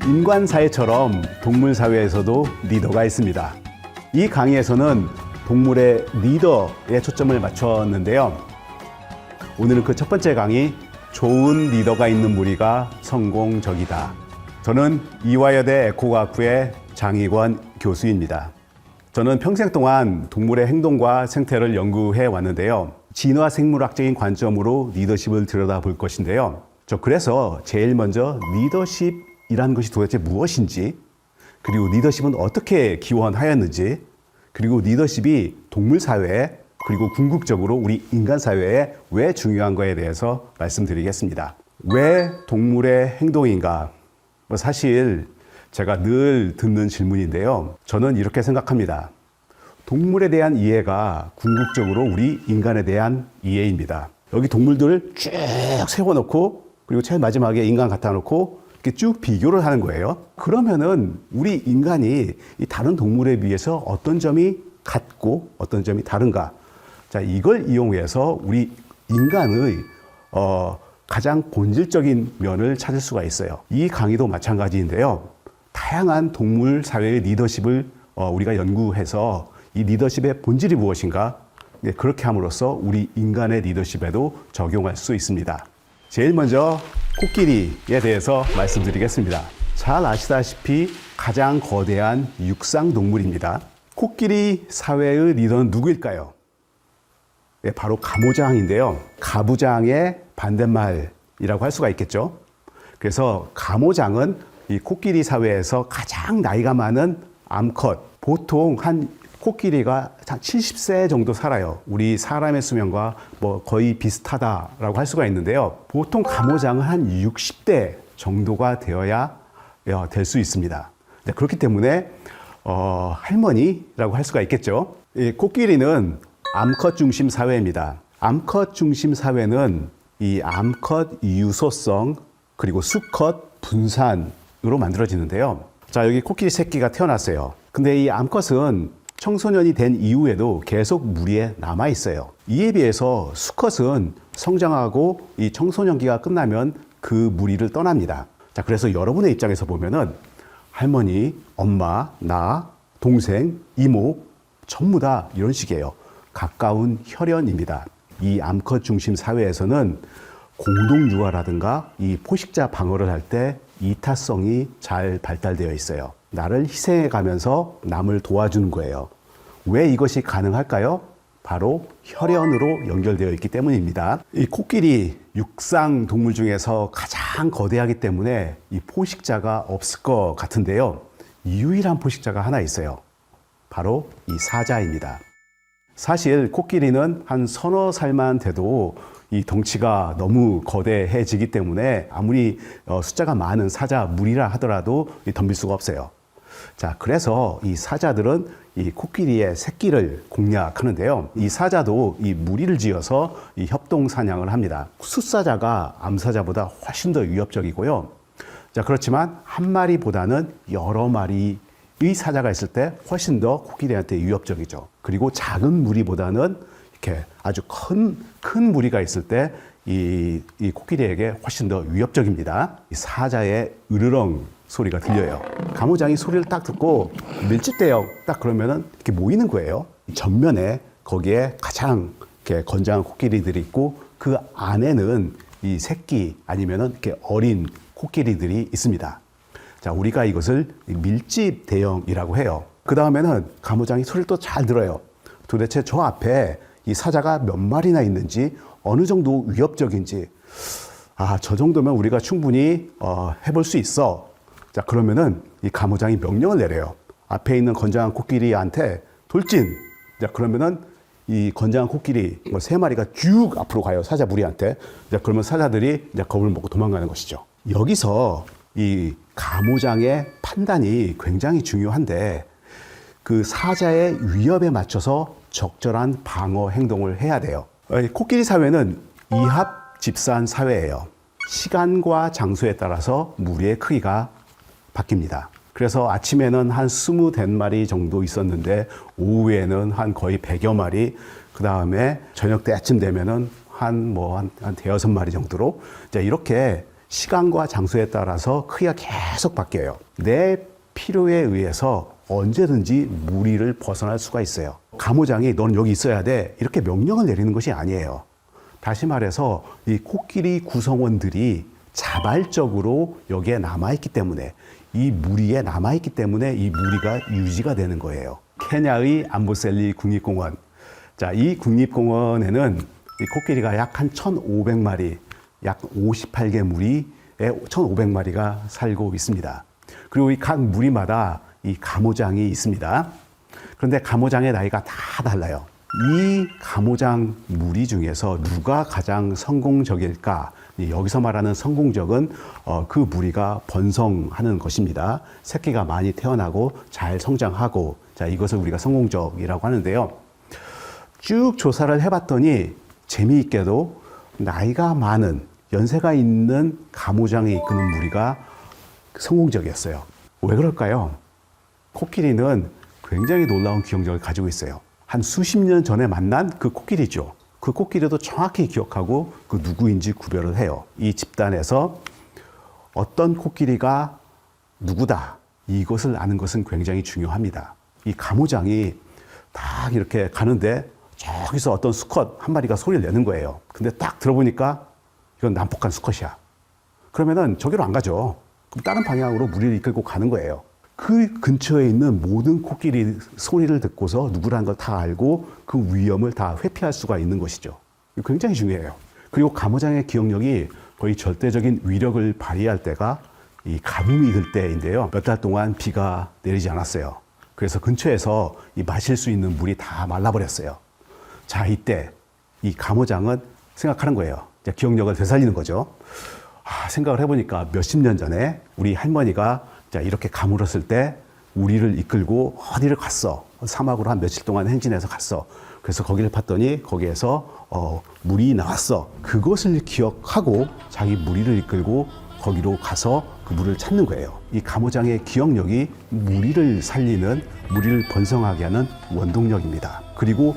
인간 사회처럼 동물 사회에서도 리더가 있습니다. 이 강의에서는 동물의 리더에 초점을 맞췄는데요. 오늘은 그 첫 번째 강의, 좋은 리더가 있는 무리가 성공적이다. 저는 이화여대 에코과학부의 장희권 교수입니다. 저는 평생 동안 동물의 행동과 생태를 연구해 왔는데요. 진화 생물학적인 관점으로 리더십을 들여다볼 것인데요. 그래서 제일 먼저 리더십이라는 것이 도대체 무엇인지, 그리고 리더십은 어떻게 기원하였는지, 그리고 리더십이 동물 사회에, 그리고 궁극적으로 우리 인간 사회에 왜 중요한 거에 대해서 말씀드리겠습니다. 왜 동물의 행동인가? 사실 제가 늘 듣는 질문인데요. 저는 이렇게 생각합니다. 동물에 대한 이해가 궁극적으로 우리 인간에 대한 이해입니다. 여기 동물들을 쭉 세워놓고, 그리고 제일 마지막에 인간 갖다 놓고 이렇게 쭉 비교를 하는 거예요. 그러면은 우리 인간이 이 다른 동물에 비해서 어떤 점이 같고 어떤 점이 다른가? 자, 이걸 이용해서 우리 인간의 가장 본질적인 면을 찾을 수가 있어요. 이 강의도 마찬가지인데요. 다양한 동물 사회의 리더십을 우리가 연구해서 이 리더십의 본질이 무엇인가? 그렇게 함으로써 우리 인간의 리더십에도 적용할 수 있습니다. 제일 먼저 코끼리에 대해서 말씀드리겠습니다. 잘 아시다시피 가장 거대한 육상동물입니다. 코끼리 사회의 리더는 누구일까요? 네, 바로 가모장인데요. 가부장의 반대말이라고 할 수가 있겠죠. 그래서 가모장은 이 코끼리 사회에서 가장 나이가 많은 암컷, 보통 한 코끼리가 한 70세 정도 살아요. 우리 사람의 수명과 거의 비슷하다라고 할 수가 있는데요. 보통 가모장은 한 60대 정도가 되어야 될 수 있습니다. 그렇기 때문에 할머니라고 할 수가 있겠죠. 이 코끼리는 암컷 중심 사회입니다. 암컷 중심 사회는 이 암컷 유소성 그리고 수컷 분산으로 만들어지는데요. 자, 여기 코끼리 새끼가 태어났어요. 근데 이 암컷은 청소년이 된 이후에도 계속 무리에 남아 있어요. 이에 비해서 수컷은 성장하고 이 청소년기가 끝나면 그 무리를 떠납니다. 자, 그래서 여러분의 입장에서 보면은 할머니, 엄마, 나, 동생, 이모 전부 다 이런 식이에요. 가까운 혈연입니다. 이 암컷 중심 사회에서는 공동 육아라든가 이 포식자 방어를 할 때 이타성이 잘 발달되어 있어요. 나를 희생해 가면서 남을 도와주는 거예요. 왜 이것이 가능할까요? 바로 혈연으로 연결되어 있기 때문입니다. 이 코끼리 육상 동물 중에서 가장 거대하기 때문에 이 포식자가 없을 것 같은데요. 유일한 포식자가 하나 있어요. 바로 이 사자입니다. 사실 코끼리는 한 서너 살만 돼도 이 덩치가 너무 거대해지기 때문에 아무리 숫자가 많은 사자 무리라 하더라도 덤빌 수가 없어요. 자, 그래서 이 사자들은 이 코끼리의 새끼를 공략하는데요. 이 사자도 이 무리를 지어서 이 협동 사냥을 합니다. 숫사자가 암사자보다 훨씬 더 위협적이고요. 자, 그렇지만 한 마리보다는 여러 마리의 사자가 있을 때 훨씬 더 코끼리한테 위협적이죠. 그리고 작은 무리보다는 이렇게 아주 큰 무리가 있을 때 이 코끼리에게 훨씬 더 위협적입니다. 이 사자의 으르렁 소리가 들려요. 가모장이 소리를 딱 듣고 밀집대요. 딱 그러면은 이렇게 모이는 거예요. 전면에 거기에 가장 이렇게 건장한 코끼리들이 있고 그 안에는 이 새끼 아니면은 이렇게 어린 코끼리들이 있습니다. 자, 우리가 이것을 밀집 대형이라고 해요. 그 다음에는 가모장이 소리를 또 잘 들어요. 도대체 저 앞에 이 사자가 몇 마리나 있는지, 어느 정도 위협적인지, 저 정도면 우리가 충분히 해볼 수 있어. 자, 그러면은 이 가모장이 명령을 내려요. 앞에 있는 건장한 코끼리한테 돌진. 자, 그러면은 이 건장한 코끼리 세 마리가 쭉 앞으로 가요. 사자 무리한테. 자, 그러면 사자들이 이제 겁을 먹고 도망가는 것이죠. 여기서 이 가모장의 판단이 굉장히 중요한데, 그 사자의 위협에 맞춰서 적절한 방어 행동을 해야 돼요. 코끼리 사회는 이합 집산 사회예요. 시간과 장소에 따라서 무리의 크기가 바뀝니다. 그래서 아침에는 한 20마리 정도 있었는데 오후에는 한 거의 100여 마리, 그 다음에 저녁 때쯤 되면은 한 대여섯 마리 정도로 이제 이렇게 시간과 장소에 따라서 크기가 계속 바뀌어요. 내 필요에 의해서 언제든지 무리를 벗어날 수가 있어요. 가모장이 너는 여기 있어야 돼 이렇게 명령을 내리는 것이 아니에요. 다시 말해서 이 코끼리 구성원들이 자발적으로 여기에 남아있기 때문에, 이 무리에 남아있기 때문에 이 무리가 유지가 되는 거예요. 케냐의 암보셀리 국립공원. 자, 이 국립공원에는 이 코끼리가 약 한 1,500마리, 약 58개 무리에 1,500마리가 살고 있습니다. 그리고 이 각 무리마다 이 가모장이 있습니다. 그런데 가모장의 나이가 다 달라요. 이 가모장 무리 중에서 누가 가장 성공적일까? 여기서 말하는 성공적은 그 무리가 번성하는 것입니다. 새끼가 많이 태어나고 잘 성장하고, 자, 이것을 우리가 성공적이라고 하는데요. 쭉 조사를 해봤더니 재미있게도 나이가 많은, 연세가 있는 가모장이 이끄는 무리가 성공적이었어요. 왜 그럴까요? 코끼리는 굉장히 놀라운 기억력을 가지고 있어요. 한 수십 년 전에 만난 그 코끼리죠. 그 코끼리도 정확히 기억하고 그 누구인지 구별을 해요. 이 집단에서 어떤 코끼리가 누구다, 이것을 아는 것은 굉장히 중요합니다. 이 가모장이 딱 이렇게 가는데 저기서 어떤 수컷 한 마리가 소리를 내는 거예요. 근데 딱 들어보니까 이건 난폭한 수컷이야. 그러면은 저기로 안 가죠. 그럼 다른 방향으로 무리를 이끌고 가는 거예요. 그 근처에 있는 모든 코끼리 소리를 듣고서 누구라는 걸 다 알고 그 위험을 다 회피할 수가 있는 것이죠. 이거 굉장히 중요해요. 그리고 가모장의 기억력이 거의 절대적인 위력을 발휘할 때가 이 가뭄이 들 때인데요. 몇 달 동안 비가 내리지 않았어요. 그래서 근처에서 이 마실 수 있는 물이 다 말라버렸어요. 자, 이때 이 가모장은 생각하는 거예요. 이제 기억력을 되살리는 거죠. 생각을 해보니까 몇십 년 전에 우리 할머니가 자, 이렇게 가물었을 때 우리를 이끌고 어디를 갔어. 사막으로 한 며칠 동안 행진해서 갔어. 그래서 거기를 봤더니 거기에서 물이 나왔어. 그것을 기억하고 자기 무리를 이끌고 거기로 가서 그 물을 찾는 거예요. 이 가모장의 기억력이 무리를 살리는, 무리를 번성하게 하는 원동력입니다. 그리고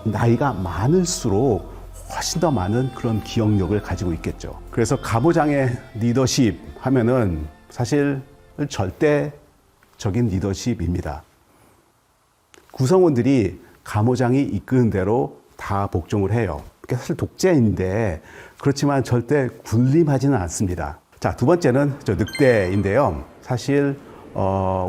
나이가 많을수록 훨씬 더 많은 그런 기억력을 가지고 있겠죠. 그래서 가모장의 리더십 하면은 사실 절대적인 리더십입니다. 구성원들이 가모장이 이끄는 대로 다 복종을 해요. 사실 독재인데 그렇지만 절대 군림하지는 않습니다. 자, 두 번째는 늑대인데요. 사실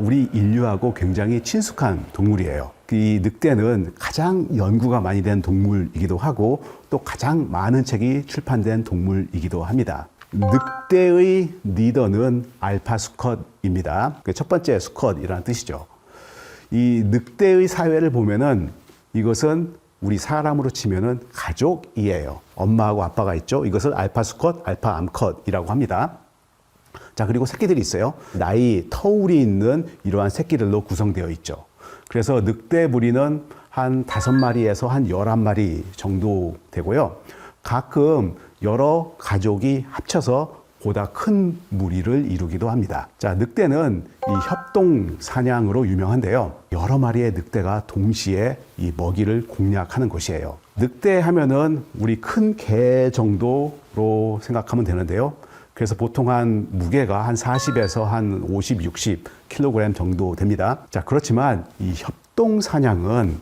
우리 인류하고 굉장히 친숙한 동물이에요. 이 늑대는 가장 연구가 많이 된 동물이기도 하고 또 가장 많은 책이 출판된 동물이기도 합니다. 늑대의 리더는 알파 수컷입니다. 첫 번째 수컷이라는 뜻이죠. 이 늑대의 사회를 보면은 이것은 우리 사람으로 치면은 가족이에요. 엄마하고 아빠가 있죠. 이것을 알파 수컷, 알파 암컷이라고 합니다. 자, 그리고 새끼들이 있어요. 나이, 터울이 있는 이러한 새끼들로 구성되어 있죠. 그래서 늑대 무리는 한 5마리에서 한 11마리 정도 되고요. 가끔 여러 가족이 합쳐서 보다 큰 무리를 이루기도 합니다. 자, 늑대는 이 협동 사냥으로 유명한데요. 여러 마리의 늑대가 동시에 이 먹이를 공략하는 것이에요. 늑대 하면은 우리 큰 개 정도로 생각하면 되는데요. 그래서 보통 한 무게가 한 40에서 한 50, 60kg 정도 됩니다. 자, 그렇지만 이 협동 사냥은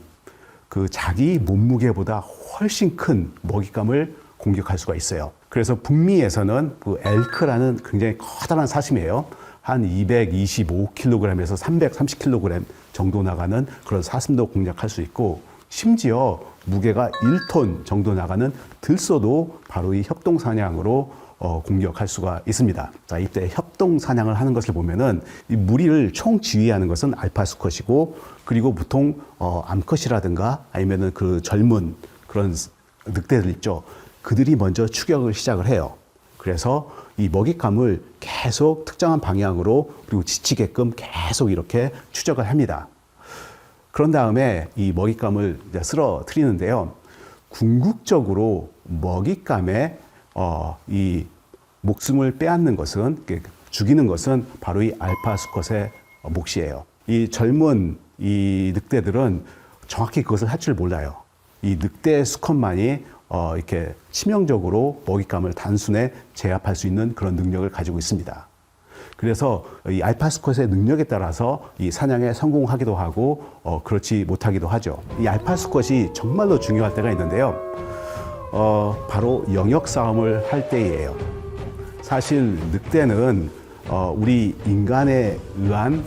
그 자기 몸무게보다 훨씬 큰 먹잇감을 공격할 수가 있어요. 그래서 북미에서는 그 엘크라는 굉장히 커다란 사슴이에요. 한 225kg에서 330kg 정도 나가는 그런 사슴도 공략할 수 있고, 심지어 무게가 1톤 정도 나가는 들소도 바로 이 협동 사냥으로 공격할 수가 있습니다. 자, 이때 협동 사냥을 하는 것을 보면은 이 무리를 총 지휘하는 것은 알파 수컷이고, 그리고 보통 암컷이라든가 아니면은 그 젊은 그런 늑대들 있죠. 그들이 먼저 추격을 시작을 해요. 그래서 이 먹잇감을 계속 특정한 방향으로 그리고 지치게끔 계속 이렇게 추적을 합니다. 그런 다음에 이 먹잇감을 쓰러뜨리는데요. 궁극적으로 먹잇감에 이 목숨을 빼앗는 것은, 죽이는 것은 바로 이 알파 수컷의 몫이에요. 이 젊은 이 늑대들은 정확히 그것을 할 줄 몰라요. 이 늑대 수컷만이 이렇게 치명적으로 먹잇감을 단순에 제압할 수 있는 그런 능력을 가지고 있습니다. 그래서 이 알파 수컷의 능력에 따라서 이 사냥에 성공하기도 하고 그렇지 못하기도 하죠. 이 알파 수컷이 정말로 중요할 때가 있는데요. 바로 영역 싸움을 할 때예요. 사실 늑대는 우리 인간에 의한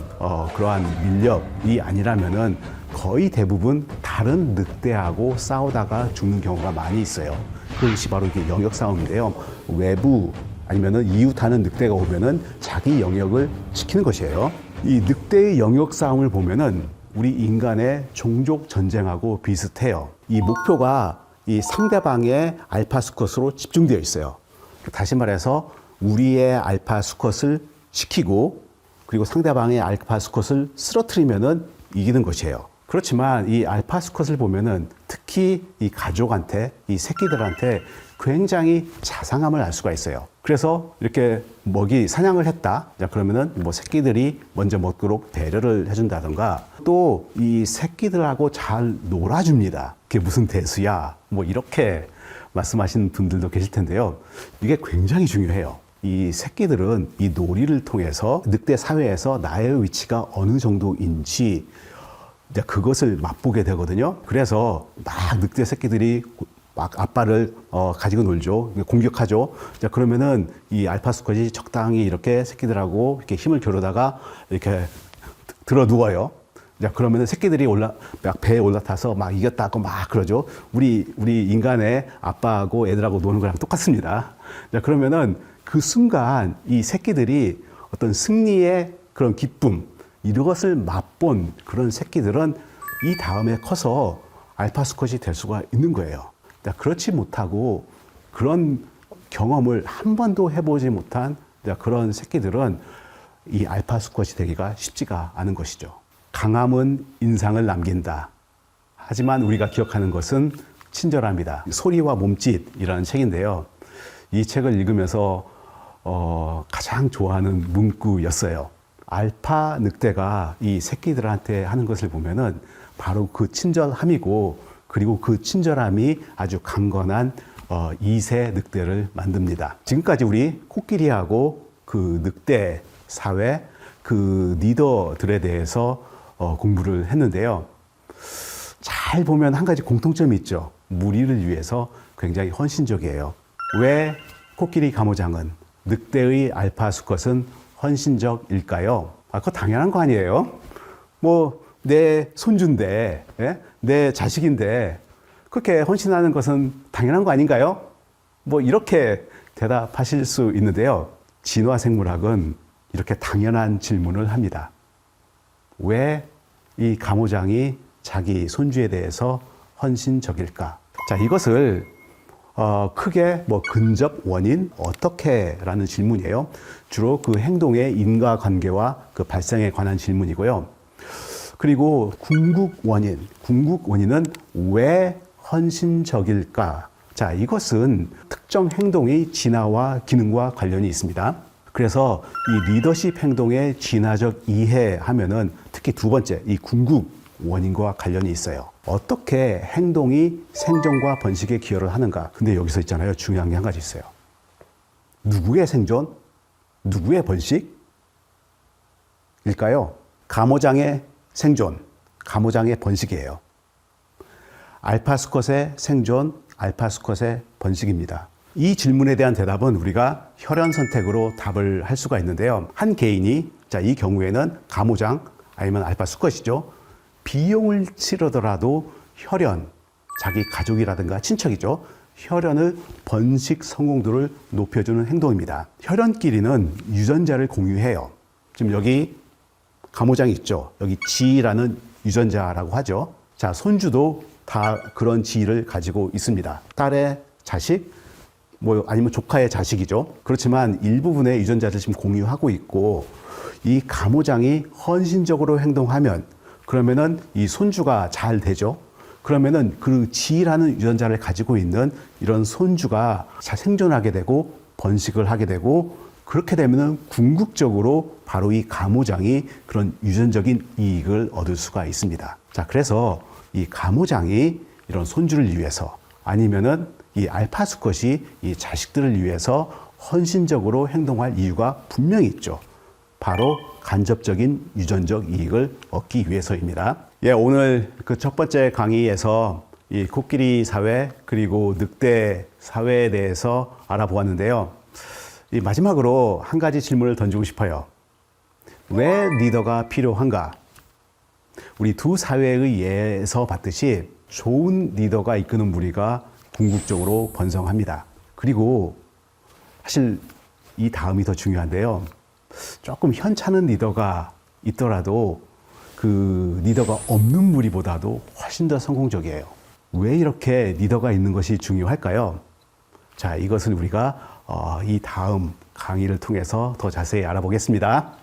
그러한 밀렵이 아니라면은 거의 대부분 다른 늑대하고 싸우다가 죽는 경우가 많이 있어요. 그것이 바로 이게 영역 싸움인데요. 외부 아니면은 이웃하는 늑대가 오면은 자기 영역을 지키는 것이에요. 이 늑대의 영역 싸움을 보면은 우리 인간의 종족 전쟁하고 비슷해요. 이 목표가 이 상대방의 알파 수컷으로 집중되어 있어요. 다시 말해서 우리의 알파 수컷을 지키고 그리고 상대방의 알파 수컷을 쓰러뜨리면은 이기는 것이에요. 그렇지만 이 알파 수컷을 보면은 특히 이 가족한테, 이 새끼들한테 굉장히 자상함을 알 수가 있어요. 그래서 이렇게 사냥을 했다. 자, 그러면은 뭐 새끼들이 먼저 먹도록 배려를 해준다던가 또 이 새끼들하고 잘 놀아줍니다. 그게 무슨 대수야. 뭐 이렇게 말씀하시는 분들도 계실 텐데요. 이게 굉장히 중요해요. 이 새끼들은 이 놀이를 통해서 늑대 사회에서 나의 위치가 어느 정도인지 그것을 맛보게 되거든요. 그래서 막 늑대 새끼들이 막 아빠를 가지고 놀죠. 공격하죠. 자, 그러면은 이 알파 수컷이 적당히 이렇게 새끼들하고 이렇게 힘을 겨루다가 이렇게 들어 누워요. 자, 그러면은 새끼들이 막 배에 올라타서 막 이겼다고 막 그러죠. 우리 인간의 아빠하고 애들하고 노는 거랑 똑같습니다. 자, 그러면은 그 순간 이 새끼들이 어떤 승리의 그런 기쁨, 이것을 맛본 그런 새끼들은 이 다음에 커서 알파 수컷이 될 수가 있는 거예요. 그렇지 못하고 그런 경험을 한 번도 해보지 못한 그런 새끼들은 이 알파 수컷이 되기가 쉽지가 않은 것이죠. 강함은 인상을 남긴다. 하지만 우리가 기억하는 것은 친절합니다. 소리와 몸짓이라는 책인데요. 이 책을 읽으면서 가장 좋아하는 문구였어요. 알파 늑대가 이 새끼들한테 하는 것을 보면은 바로 그 친절함이고 그리고 그 친절함이 아주 강건한 2세 늑대를 만듭니다. 지금까지 우리 코끼리하고 그 늑대 사회, 그 리더들에 대해서 공부를 했는데요. 잘 보면 한 가지 공통점이 있죠. 무리를 위해서 굉장히 헌신적이에요. 왜 코끼리 가모장은 늑대의 알파 수컷은 헌신적일까요? 그거 당연한 거 아니에요? 내 손주인데, 예? 내 자식인데, 그렇게 헌신하는 것은 당연한 거 아닌가요? 이렇게 대답하실 수 있는데요. 진화생물학은 이렇게 당연한 질문을 합니다. 왜 이 가모장이 자기 손주에 대해서 헌신적일까? 자, 이것을 크게 근접 원인 어떻게라는 질문이에요. 주로 그 행동의 인과관계와 그 발생에 관한 질문이고요. 그리고 궁극원인은 왜 헌신적일까? 자, 이것은 특정 행동의 진화와 기능과 관련이 있습니다. 그래서 이 리더십 행동의 진화적 이해하면은 특히 두 번째, 이 궁극원인과 관련이 있어요. 어떻게 행동이 생존과 번식에 기여를 하는가? 근데 여기서 있잖아요. 중요한 게 한 가지 있어요. 누구의 생존? 누구의 번식? 일까요? 가모장의 생존, 가모장의 번식이에요. 알파 수컷의 생존, 알파 수컷의 번식입니다. 이 질문에 대한 대답은 우리가 혈연 선택으로 답을 할 수가 있는데요. 한 개인이, 자, 이 경우에는 가모장 아니면 알파 수컷이죠. 비용을 치르더라도 혈연, 자기 가족이라든가 친척이죠. 혈연의 번식 성공도를 높여주는 행동입니다. 혈연끼리는 유전자를 공유해요. 지금 여기 가모장이 있죠. 여기 지라는 유전자라고 하죠. 자, 손주도 다 그런 지를 가지고 있습니다. 딸의 자식, 아니면 조카의 자식이죠. 그렇지만 일부분의 유전자를 지금 공유하고 있고, 이 가모장이 헌신적으로 행동하면, 그러면은 이 손주가 잘 되죠. 그러면은 그 지라는 유전자를 가지고 있는 이런 손주가 잘 생존하게 되고, 번식을 하게 되고, 그렇게 되면은 궁극적으로 바로 이 가모장이 그런 유전적인 이익을 얻을 수가 있습니다. 자, 그래서 이 가모장이 이런 손주를 위해서 아니면은 이 알파 수컷이 이 자식들을 위해서 헌신적으로 행동할 이유가 분명히 있죠. 바로 간접적인 유전적 이익을 얻기 위해서입니다. 예, 오늘 그 첫 번째 강의에서 이 코끼리 사회 그리고 늑대 사회에 대해서 알아보았는데요. 이 마지막으로 한 가지 질문을 던지고 싶어요. 왜 리더가 필요한가? 우리 두 사회의 예에서 봤듯이 좋은 리더가 이끄는 무리가 궁극적으로 번성합니다. 그리고 사실 이 다음이 더 중요한데요. 조금 현찮은 리더가 있더라도 그 리더가 없는 무리보다도 훨씬 더 성공적이에요. 왜 이렇게 리더가 있는 것이 중요할까요? 자, 이것을 우리가 이 다음 강의를 통해서 더 자세히 알아보겠습니다.